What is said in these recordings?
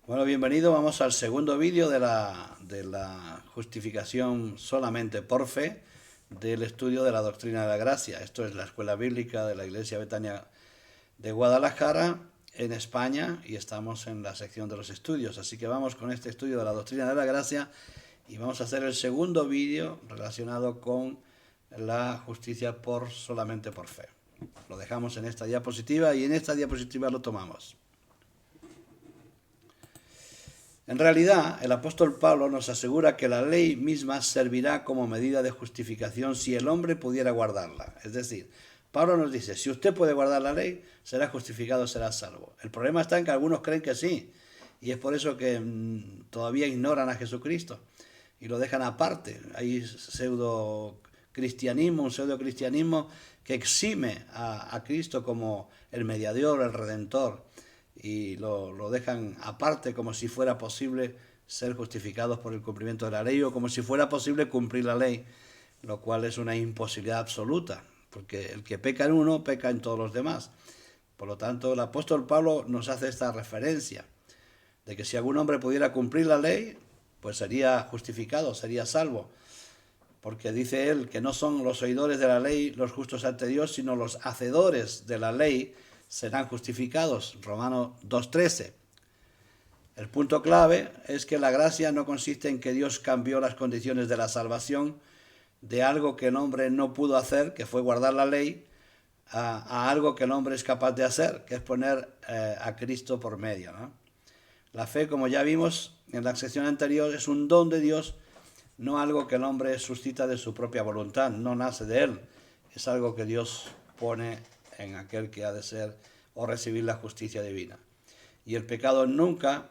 Bueno, bienvenido. Vamos al segundo vídeo de la justificación solamente por fe del estudio de la doctrina de la gracia. Esto es la Escuela Bíblica de la Iglesia Betania de Guadalajara, en España, y estamos en la sección de los estudios. Así que vamos con este estudio de la doctrina de la gracia y vamos a hacer el segundo vídeo relacionado con la justicia solamente por fe. Lo dejamos en esta diapositiva y en esta diapositiva lo tomamos. En realidad, el apóstol Pablo nos asegura que la ley misma servirá como medida de justificación si el hombre pudiera guardarla. Es decir, Pablo nos dice, si usted puede guardar la ley, será justificado, será salvo. El problema está en que algunos creen que sí, y es por eso que todavía ignoran a Jesucristo y lo dejan aparte. Hay un pseudo cristianismo que exime a Cristo como el mediador, el redentor, y lo dejan aparte como si fuera posible ser justificados por el cumplimiento de la ley o como si fuera posible cumplir la ley, lo cual es una imposibilidad absoluta, porque el que peca en uno, peca en todos los demás. Por lo tanto, el apóstol Pablo nos hace esta referencia de que si algún hombre pudiera cumplir la ley, pues sería justificado, sería salvo, porque dice él que no son los oidores de la ley los justos ante Dios, sino los hacedores de la ley serán justificados. Romanos 2:13. El punto clave es que la gracia no consiste en que Dios cambió las condiciones de la salvación de algo que el hombre no pudo hacer, que fue guardar la ley, a algo que el hombre es capaz de hacer, que es poner a Cristo por medio, ¿no? La fe, como ya vimos en la sección anterior, es un don de Dios, no algo que el hombre suscita de su propia voluntad, no nace de él, es algo que Dios pone en aquel que ha de ser o recibir la justicia divina. Y el pecado nunca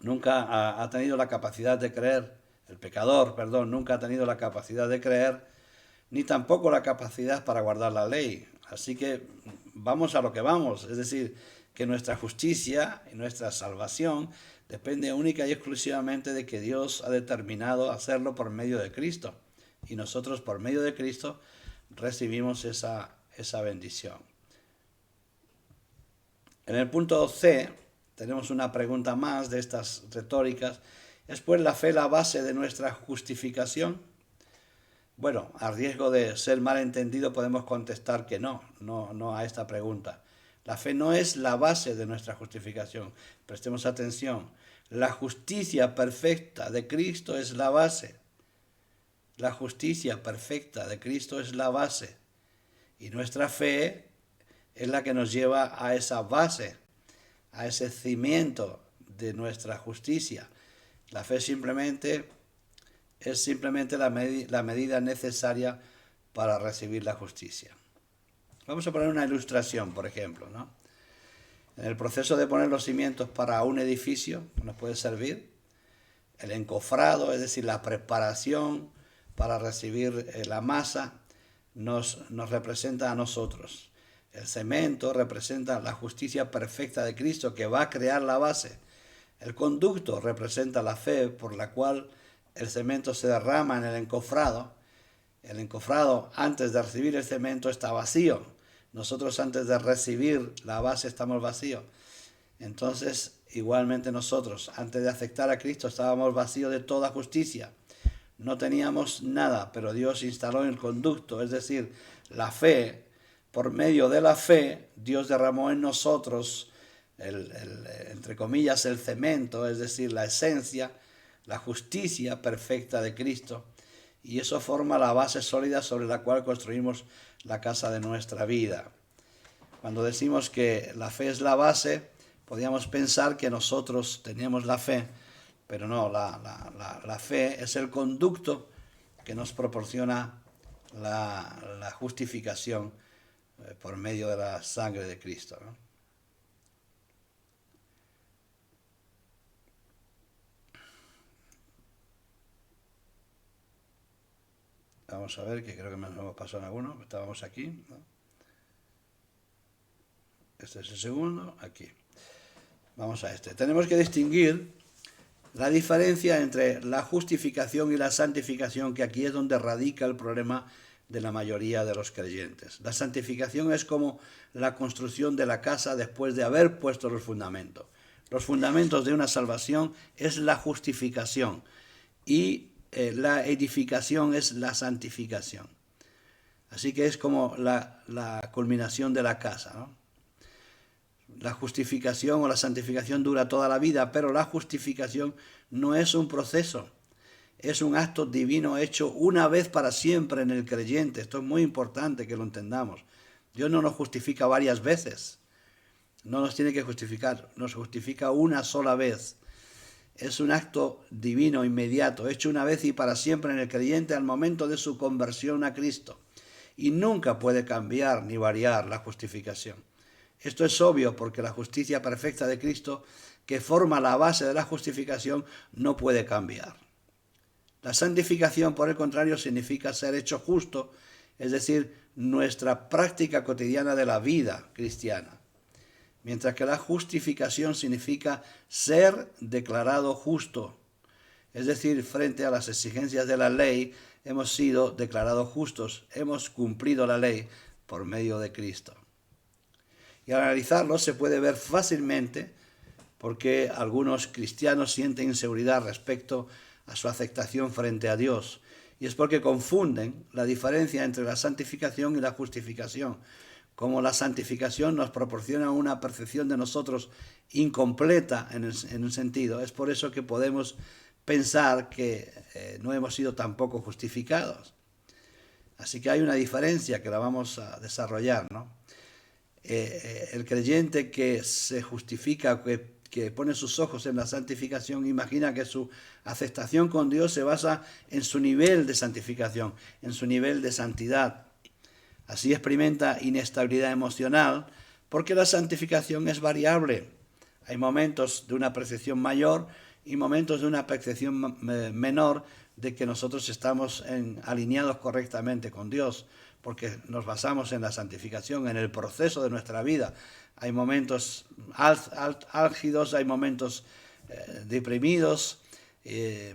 ha tenido la capacidad de creer, el pecador, perdón, nunca ha tenido la capacidad de creer, ni tampoco la capacidad para guardar la ley. Así que vamos a lo que vamos, es decir, que nuestra justicia y nuestra salvación depende única y exclusivamente de que Dios ha determinado hacerlo por medio de Cristo. Y nosotros por medio de Cristo recibimos esa bendición. En el punto C tenemos una pregunta más de estas retóricas. ¿Es pues la fe la base de nuestra justificación? Bueno, a riesgo de ser malentendido podemos contestar que no a esta pregunta. La fe no es la base de nuestra justificación. Prestemos atención. La justicia perfecta de Cristo es la base. La justicia perfecta de Cristo es la base. Y nuestra fe es la que nos lleva a esa base, a ese cimiento de nuestra justicia. La fe es simplemente la medida necesaria para recibir la justicia. Vamos a poner una ilustración, por ejemplo, ¿no? En el proceso de poner los cimientos para un edificio, nos puede servir el encofrado, es decir, la preparación para recibir la masa, nos representa a nosotros. El cemento representa la justicia perfecta de Cristo que va a crear la base. El conducto representa la fe por la cual el cemento se derrama en el encofrado. El encofrado antes de recibir el cemento está vacío. Nosotros antes de recibir la base estamos vacíos. Entonces, igualmente nosotros antes de aceptar a Cristo estábamos vacíos de toda justicia. No teníamos nada, pero Dios instaló el conducto, es decir, la fe. Por medio de la fe, Dios derramó en nosotros, entre comillas, el cemento, es decir, la esencia, la justicia perfecta de Cristo. Y eso forma la base sólida sobre la cual construimos la casa de nuestra vida. Cuando decimos que la fe es la base, podríamos pensar que nosotros teníamos la fe, pero no, la fe es el conducto que nos proporciona la justificación por medio de la sangre de Cristo, ¿no? Vamos a ver, que creo que me pasó en alguno. Estábamos aquí, ¿no? Este es el segundo, aquí. Vamos a este. Tenemos que distinguir la diferencia entre la justificación y la santificación, que aquí es donde radica el problema de la mayoría de los creyentes. La santificación es como la construcción de la casa después de haber puesto los fundamentos. Los fundamentos de una salvación es la justificación y la edificación es la santificación. Así que es como la culminación de la casa, ¿no? La justificación o la santificación dura toda la vida, pero la justificación no es un proceso, es un acto divino hecho una vez para siempre en el creyente. Esto es muy importante que lo entendamos. Dios no nos justifica varias veces, no nos tiene que justificar, nos justifica una sola vez. Es un acto divino inmediato, hecho una vez y para siempre en el creyente al momento de su conversión a Cristo. Y nunca puede cambiar ni variar la justificación. Esto es obvio porque la justicia perfecta de Cristo, que forma la base de la justificación, no puede cambiar. La santificación, por el contrario, significa ser hecho justo, es decir, nuestra práctica cotidiana de la vida cristiana. Mientras que la justificación significa ser declarado justo, es decir, frente a las exigencias de la ley, hemos sido declarados justos, hemos cumplido la ley por medio de Cristo. Y al analizarlo se puede ver fácilmente porque algunos cristianos sienten inseguridad respecto a su aceptación frente a Dios. Y es porque confunden la diferencia entre la santificación y la justificación. Como la santificación nos proporciona una percepción de nosotros incompleta en un sentido, es por eso que podemos pensar que no hemos sido tampoco justificados. Así que hay una diferencia que la vamos a desarrollar, ¿no? El creyente que se justifica, que pone sus ojos en la santificación, imagina que su aceptación con Dios se basa en su nivel de santificación, en su nivel de santidad. Así experimenta inestabilidad emocional porque la santificación es variable. Hay momentos de una percepción mayor y momentos de una percepción menor de que nosotros estamos alineados correctamente con Dios, porque nos basamos en la santificación, en el proceso de nuestra vida. Hay momentos álgidos, hay momentos deprimidos,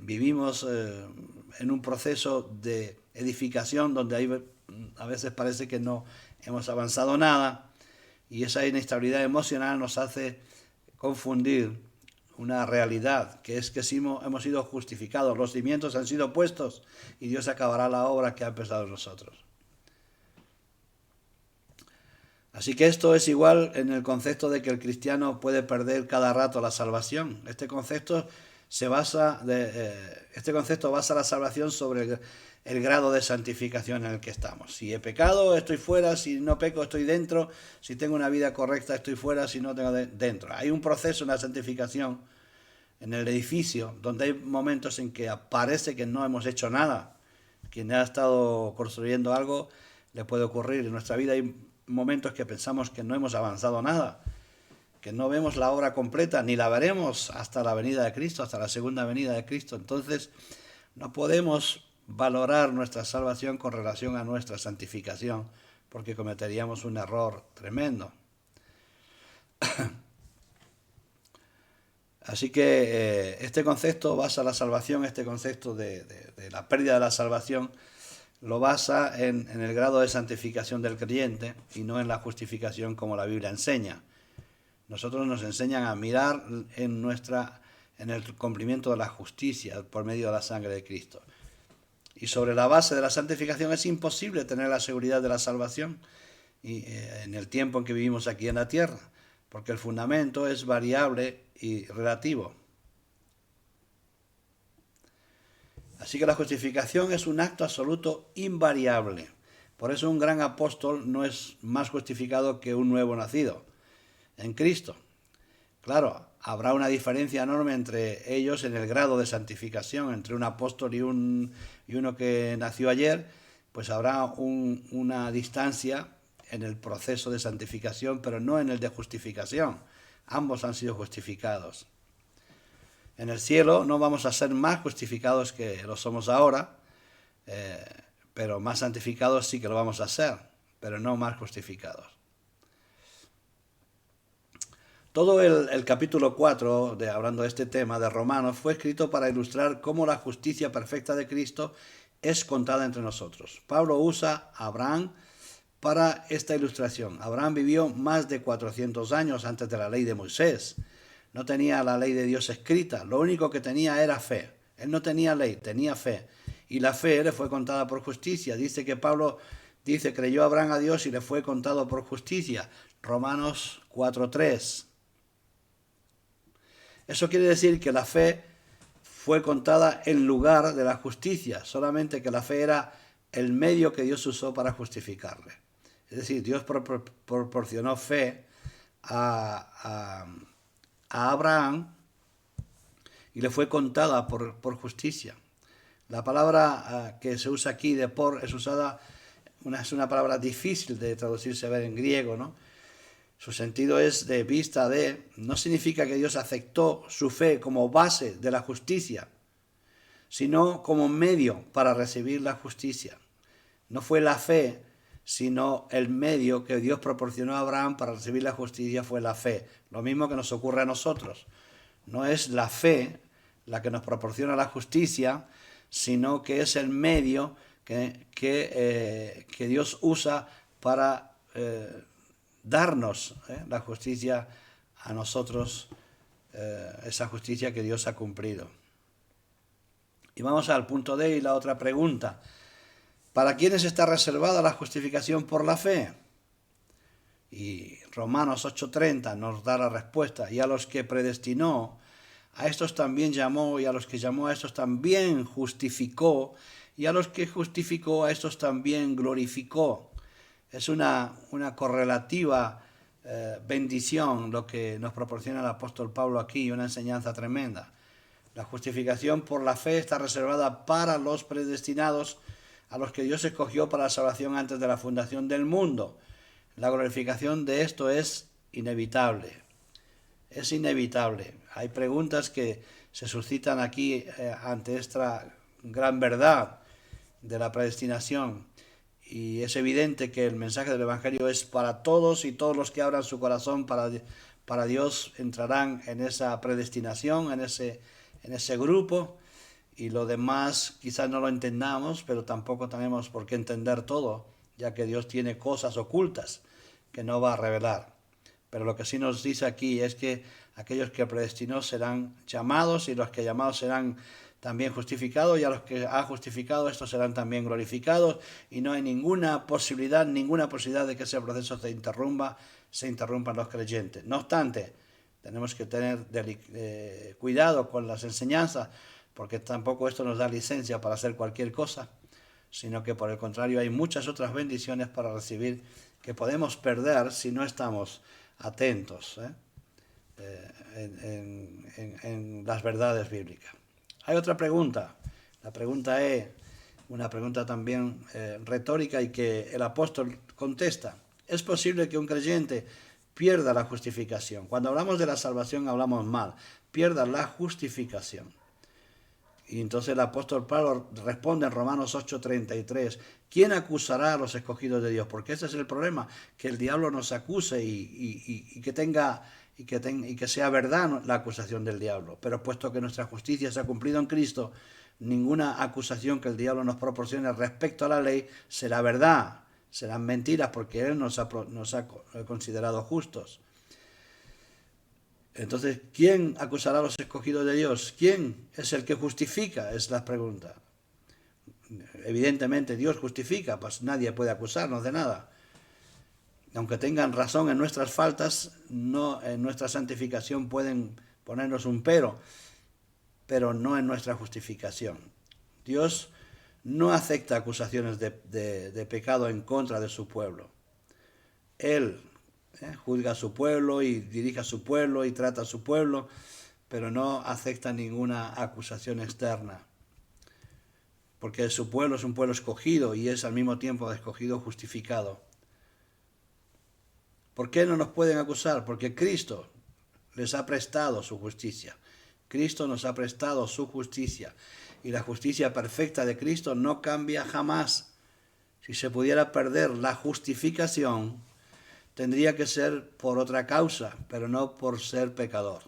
vivimos en un proceso de edificación donde a veces parece que no hemos avanzado nada, y esa inestabilidad emocional nos hace confundir una realidad, que es que hemos sido justificados, los cimientos han sido puestos y Dios acabará la obra que ha empezado en nosotros. Así que esto es igual en el concepto de que el cristiano puede perder cada rato la salvación. Este concepto basa la salvación sobre el grado de santificación en el que estamos. Si he pecado, estoy fuera; si no peco, estoy dentro; si tengo una vida correcta, estoy fuera; si no, tengo dentro. Hay un proceso en la santificación, en el edificio, donde hay momentos en que parece que no hemos hecho nada. Quien ha estado construyendo algo, le puede ocurrir. En nuestra vida hay momentos que pensamos que no hemos avanzado nada, que no vemos la obra completa, ni la veremos hasta la venida de Cristo, hasta la segunda venida de Cristo. Entonces, no podemos valorar nuestra salvación con relación a nuestra santificación, porque cometeríamos un error tremendo. Así que este concepto basa la salvación, este concepto de la pérdida de la salvación, lo basa en el grado de santificación del creyente y no en la justificación como la Biblia enseña. Nosotros nos enseñan a mirar en el cumplimiento de la justicia por medio de la sangre de Cristo. Y sobre la base de la santificación es imposible tener la seguridad de la salvación en el tiempo en que vivimos aquí en la tierra, porque el fundamento es variable y relativo. Así que la justificación es un acto absoluto invariable. Por eso un gran apóstol no es más justificado que un nuevo nacido en Cristo. Claro, habrá una diferencia enorme entre ellos en el grado de santificación, entre un apóstol y uno que nació ayer, pues habrá una distancia en el proceso de santificación, pero no en el de justificación. Ambos han sido justificados. En el cielo no vamos a ser más justificados que lo somos ahora, pero más santificados sí que lo vamos a ser, pero no más justificados. Todo el capítulo 4, hablando de este tema de Romanos, fue escrito para ilustrar cómo la justicia perfecta de Cristo es contada entre nosotros. Pablo usa a Abraham para esta ilustración. Abraham vivió más de 400 años antes de la ley de Moisés. no tenía la ley de Dios escrita, lo único que tenía era fe. Él no tenía ley, tenía fe. Y la fe le fue contada por justicia. Dice que Pablo dice, creyó Abraham a Dios y le fue contado por justicia. Romanos 4:3. Eso quiere decir que la fe fue contada en lugar de la justicia, solamente que la fe era el medio que Dios usó para justificarle. Es decir, Dios proporcionó fe a Abraham y le fue contada por justicia. La palabra que se usa aquí de por es usada, es una palabra difícil de traducirse a ver en griego, ¿no? Su sentido es de vista de, no significa que Dios aceptó su fe como base de la justicia, sino como medio para recibir la justicia. No fue la fe, sino el medio que Dios proporcionó a Abraham para recibir la justicia fue la fe. Lo mismo que nos ocurre a nosotros. No es la fe la que nos proporciona la justicia, sino que es el medio que Dios usa para darnos la justicia a nosotros, esa justicia que Dios ha cumplido. Y vamos al punto D y la otra pregunta. ¿Para quiénes está reservada la justificación por la fe? Y Romanos 8:30 nos da la respuesta. Y a los que predestinó, a estos también llamó, y a los que llamó a estos también justificó, y a los que justificó a estos también glorificó. Es una correlativa bendición lo que nos proporciona el apóstol Pablo aquí, una enseñanza tremenda. La justificación por la fe está reservada para los predestinados, a los que Dios escogió para la salvación antes de la fundación del mundo. La glorificación de esto es inevitable. Es inevitable. Hay preguntas que se suscitan aquí ante esta gran verdad de la predestinación. Y es evidente que el mensaje del Evangelio es para todos, y todos los que abran su corazón para Dios entrarán en esa predestinación, en ese grupo. Y lo demás quizás no lo entendamos, pero tampoco tenemos por qué entender todo, ya que Dios tiene cosas ocultas que no va a revelar. Pero lo que sí nos dice aquí es que aquellos que predestinó serán llamados, y los que llamados serán también justificados, y a los que ha justificado estos serán también glorificados, y no hay ninguna posibilidad de que ese proceso se interrumpan los creyentes. No obstante, tenemos que tener cuidado con las enseñanzas, porque tampoco esto nos da licencia para hacer cualquier cosa, sino que por el contrario hay muchas otras bendiciones para recibir que podemos perder si no estamos atentos en las verdades bíblicas. Hay otra pregunta. La pregunta es una pregunta también retórica, y que el apóstol contesta. ¿Es posible que un creyente pierda la justificación? Cuando hablamos de la salvación hablamos mal. Pierda la justificación. Y entonces el apóstol Pablo responde en Romanos 8:33, ¿quién acusará a los escogidos de Dios? Porque ese es el problema, que el diablo nos acuse y que sea verdad la acusación del diablo. Pero puesto que nuestra justicia se ha cumplido en Cristo, ninguna acusación que el diablo nos proporcione respecto a la ley será verdad, serán mentiras, porque Él nos ha considerado justos. Entonces, ¿quién acusará a los escogidos de Dios? ¿Quién es el que justifica? Es la pregunta. Evidentemente Dios justifica, pues nadie puede acusarnos de nada. Aunque tengan razón en nuestras faltas, no en nuestra santificación pueden ponernos un pero no en nuestra justificación. Dios no acepta acusaciones de pecado en contra de su pueblo. Él juzga a su pueblo y dirige a su pueblo y trata a su pueblo, pero no acepta ninguna acusación externa, porque su pueblo es un pueblo escogido y es al mismo tiempo escogido justificado. ¿Por qué no nos pueden acusar? Porque Cristo les ha prestado su justicia. Cristo nos ha prestado su justicia, y la justicia perfecta de Cristo no cambia jamás. Si se pudiera perder la justificación, tendría que ser por otra causa, pero no por ser pecador.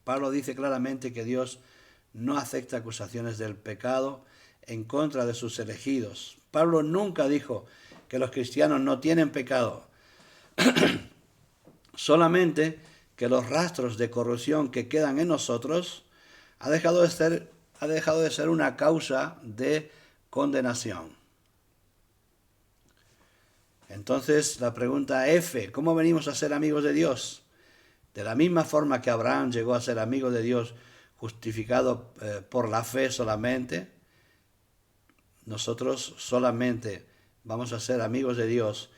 Pablo dice claramente que Dios no acepta acusaciones del pecado en contra de sus elegidos. Pablo nunca dijo que los cristianos no tienen pecado, solamente que los rastros de corrupción que quedan en nosotros ha dejado de ser una causa de condenación. Entonces la pregunta F, ¿cómo venimos a ser amigos de Dios? De la misma forma que Abraham llegó a ser amigo de Dios justificado por la fe solamente, nosotros solamente vamos a ser amigos de Dios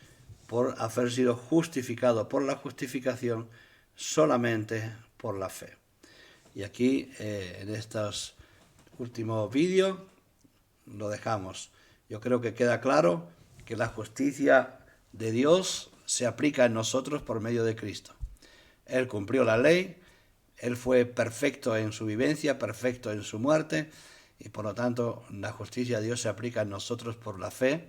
por haber sido justificados por la justificación solamente por la fe. Y aquí en estos últimos vídeos lo dejamos. Yo creo que queda claro que la justicia de Dios se aplica en nosotros por medio de Cristo. Él cumplió la ley, Él fue perfecto en su vivencia, perfecto en su muerte, y por lo tanto la justicia de Dios se aplica en nosotros por la fe,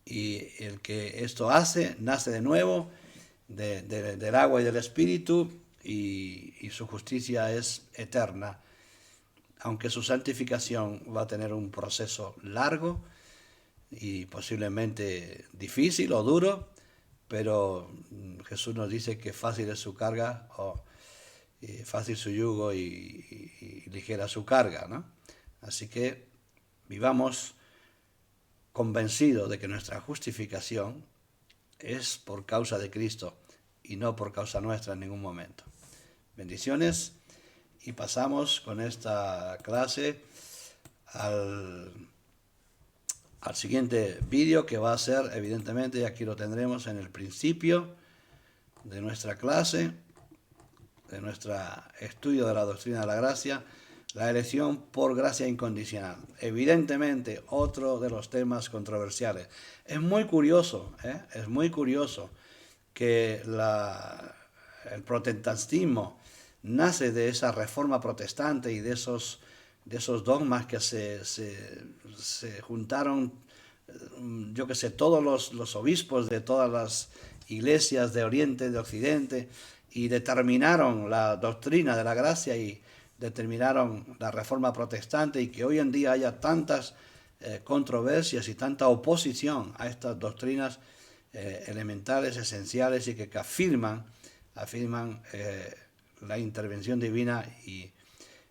y el que esto hace, nace de nuevo del agua y del Espíritu, y su justicia es eterna, aunque su santificación va a tener un proceso largo y posiblemente difícil o duro, pero Jesús nos dice que fácil es su carga, fácil su yugo y ligera su carga, ¿no? Así que vivamos convencidos de que nuestra justificación es por causa de Cristo y no por causa nuestra en ningún momento. Bendiciones, y pasamos con esta clase al siguiente vídeo, que va a ser, evidentemente, y aquí lo tendremos en el principio de nuestra clase, de nuestro estudio de la doctrina de la gracia, la elección por gracia incondicional. Evidentemente, otro de los temas controversiales. Es muy curioso que el protestantismo nace de esa reforma protestante y de esos dogmas que se juntaron, yo que sé, todos los obispos de todas las iglesias de Oriente, de Occidente, y determinaron la doctrina de la gracia y determinaron la reforma protestante, y que hoy en día haya tantas controversias y tanta oposición a estas doctrinas elementales, esenciales, y que afirman la intervención divina y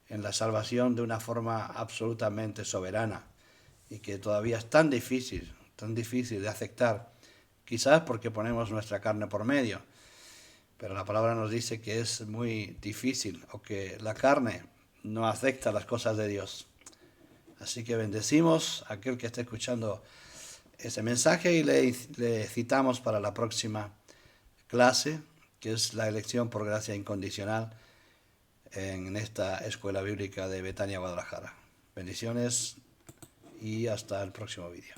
en la salvación de una forma absolutamente soberana, y que todavía es tan difícil de aceptar, quizás porque ponemos nuestra carne por medio, pero la palabra nos dice que es muy difícil, o que la carne no acepta las cosas de Dios. Así que bendecimos a aquel que esté escuchando ese mensaje, y le citamos para la próxima clase, que es la elección por gracia incondicional, en esta escuela bíblica de Betania, Guadalajara. Bendiciones y hasta el próximo vídeo.